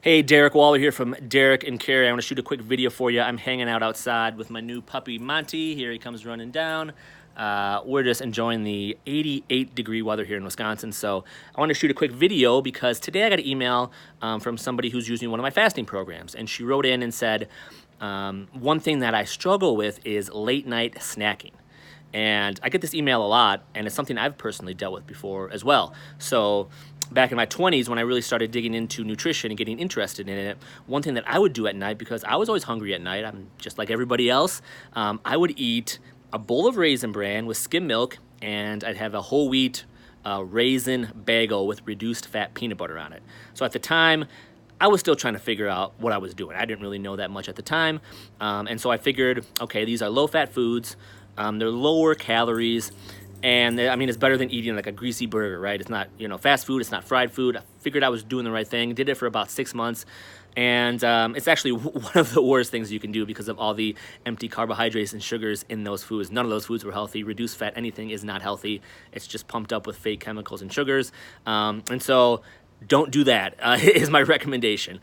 Hey, Derek Wahler here from Derek and Carrie. I want to shoot a quick video for you. I'm hanging out outside with my new puppy, Monty. Here he comes running down. We're just enjoying the 88-degree weather here in Wisconsin. So I want to shoot a quick video because today I got an email from somebody who's using one of my fasting programs. And she wrote in and said, one thing that I struggle with is late night snacking. And I get this email a lot, and it's something I've personally dealt with before as well. So back in my 20s, when I really started digging into nutrition and getting interested in it, one thing that I would do at night, because I was always hungry at night, I'm just like everybody else, I would eat a bowl of Raisin Bran with skim milk, and I'd have a whole wheat raisin bagel with reduced fat peanut butter on it. So at the time, I was still trying to figure out what I was doing. I didn't really know that much at the time. And so I figured, okay, these are low-fat foods. They're lower calories. And I mean, it's better than eating like a greasy burger, right? It's not, fast food. It's not fried food. I figured I was doing the right thing. Did it for about 6 months. And it's actually one of the worst things you can do because of all the empty carbohydrates and sugars in those foods. None of those foods were healthy. Reduced fat, anything is not healthy. It's just pumped up with fake chemicals and sugars. And so don't do that, is my recommendation.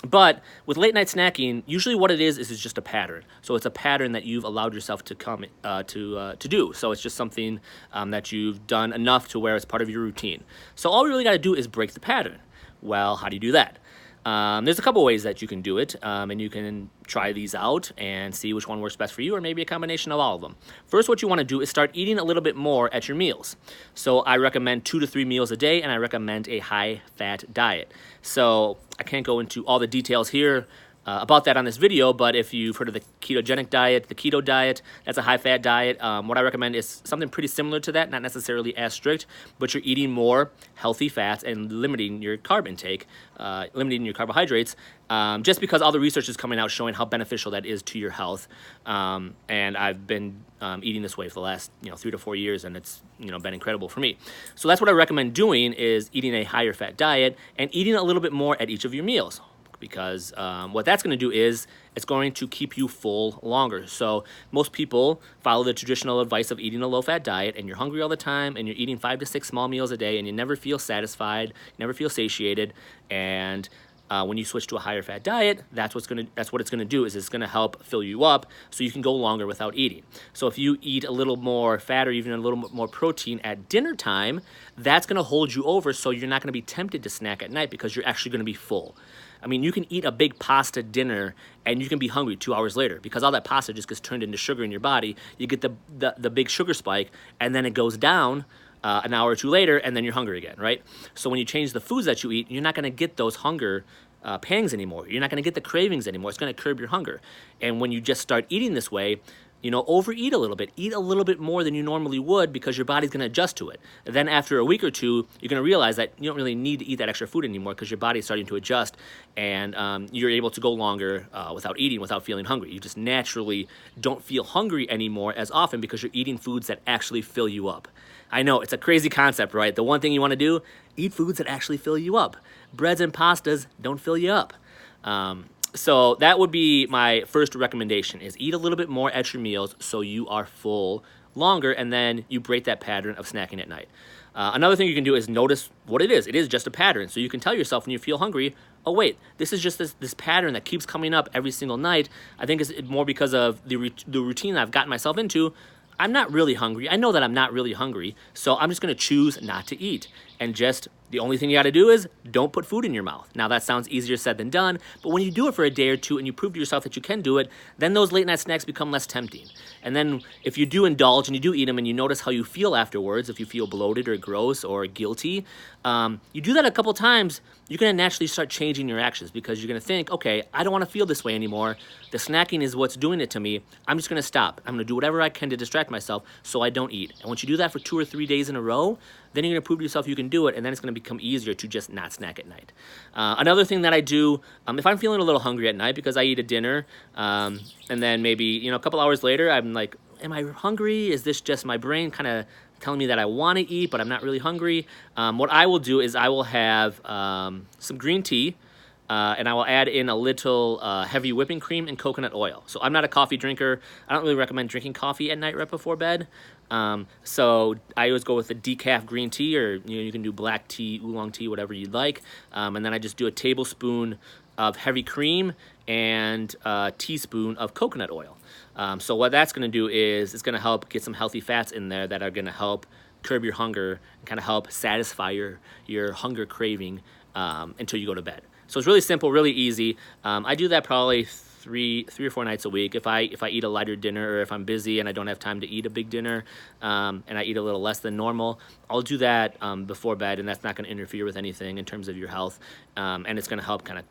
But with late night snacking, usually what it is just a pattern. So it's a pattern that you've allowed yourself to come to do. So it's just something that you've done enough to where it's part of your routine. So all we really got to do is break the pattern. Well, how do you do that? There's a couple ways that you can do it, and you can try these out and see which one works best for you, or maybe a combination of all of them. First, what you want to do is start eating a little bit more at your meals. So I recommend 2 to 3 meals a day, and I recommend a high-fat diet. So I can't go into all the details here about that on this video, but if you've heard of the ketogenic diet, the keto diet, that's a high-fat diet. What I recommend is something pretty similar to that, not necessarily as strict, but you're eating more healthy fats and limiting your carb intake, limiting your carbohydrates, just because all the research is coming out showing how beneficial that is to your health. And I've been eating this way for the last 3 to 4 years, and it's been incredible for me. So that's what I recommend doing, is eating a higher fat diet and eating a little bit more at each of your meals. Because what that's going to do is it's going to keep you full longer. So most people follow the traditional advice of eating a low-fat diet, and you're hungry all the time, and you're eating 5 to 6 small meals a day, and you never feel satisfied, you never feel satiated. And when you switch to a higher fat diet, that's what it's going to do, is it's going to help fill you up so you can go longer without eating. So if you eat a little more fat or even a little more protein at dinner time, that's going to hold you over, so you're not going to be tempted to snack at night because you're actually going to be full. I mean, you can eat a big pasta dinner and you can be hungry 2 hours later because all that pasta just gets turned into sugar in your body. You get the big sugar spike, and then it goes down an hour or two later, and then you're hungry again, right? So when you change the foods that you eat, you're not going to get those hunger pangs anymore. You're not going to get the cravings anymore. It's going to curb your hunger. And when you just start eating this way, overeat a little bit. Eat a little bit more than you normally would because your body's going to adjust to it. And then after a week or two, you're going to realize that you don't really need to eat that extra food anymore because your body's starting to adjust, and you're able to go longer without eating, without feeling hungry. You just naturally don't feel hungry anymore as often because you're eating foods that actually fill you up. I know, it's a crazy concept, right? The one thing you want to do, eat foods that actually fill you up. Breads and pastas don't fill you up. So that would be my first recommendation, is eat a little bit more at your meals so you are full longer, and then you break that pattern of snacking at night. Another thing you can do is notice what it is. It is just a pattern. So you can tell yourself when you feel hungry, oh wait, this is just this pattern that keeps coming up every single night. I think it's more because of the routine I've gotten myself into. I'm not really hungry. I know that I'm not really hungry, so I'm just going to choose not to eat. And just the only thing you got to do is don't put food in your mouth. Now, that sounds easier said than done, but when you do it for a day or two and you prove to yourself that you can do it, then those late night snacks become less tempting. And then if you do indulge and you do eat them and you notice how you feel afterwards, if you feel bloated or gross or guilty, you do that a couple times, you're going to naturally start changing your actions because you're going to think, okay, I don't want to feel this way anymore. The snacking is what's doing it to me. I'm just going to stop. I'm going to do whatever I can to distract myself so I don't eat. And once you do that for 2 or 3 days in a row, then you're going to prove to yourself you can do it, and then it's going to become easier to just not snack at night. Another thing that I do, if I'm feeling a little hungry at night because I eat a dinner, and then maybe a couple hours later, I'm like, am I hungry? Is this just my brain kind of telling me that I want to eat, but I'm not really hungry? What I will do is I will have some green tea, and I will add in a little heavy whipping cream and coconut oil. So I'm not a coffee drinker. I don't really recommend drinking coffee at night right before bed. So I always go with the decaf green tea, or you can do black tea, oolong tea, whatever you'd like. And then I just do a tablespoon of heavy cream and a teaspoon of coconut oil. So what that's going to do is it's going to help get some healthy fats in there that are going to help curb your hunger and kind of help satisfy your hunger craving until you go to bed. So it's really simple, really easy. I do that probably three or four nights a week. If I eat a lighter dinner, or if I'm busy and I don't have time to eat a big dinner, and I eat a little less than normal, I'll do that before bed, and that's not going to interfere with anything in terms of your health, and it's going to help kind of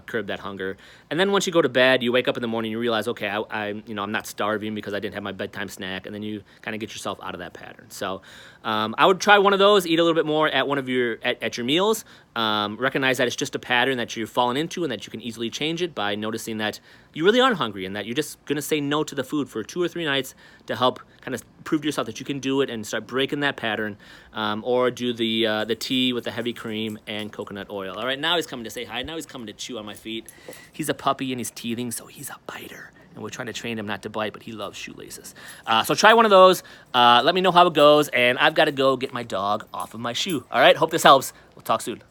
curb that hunger. And then once you go to bed, you wake up in the morning, you realize, okay, I'm not starving because I didn't have my bedtime snack, and then you kind of get yourself out of that pattern. So I would try one of those, eat a little bit more at one of your at your meals. Recognize that it's just a pattern that you've fallen into, and that you can easily change it by noticing that you really aren't hungry, and that you're just going to say no to the food for 2 or 3 nights to help kind of prove to yourself that you can do it and start breaking that pattern. Or do the tea with the heavy cream and coconut oil. All right, now he's coming to say hi. Now he's coming to chew on my feet. He's a puppy and he's teething, so he's a biter. And we're trying to train him not to bite, but he loves shoelaces. So try one of those. Let me know how it goes, and I've got to go get my dog off of my shoe. All right, hope this helps. We'll talk soon.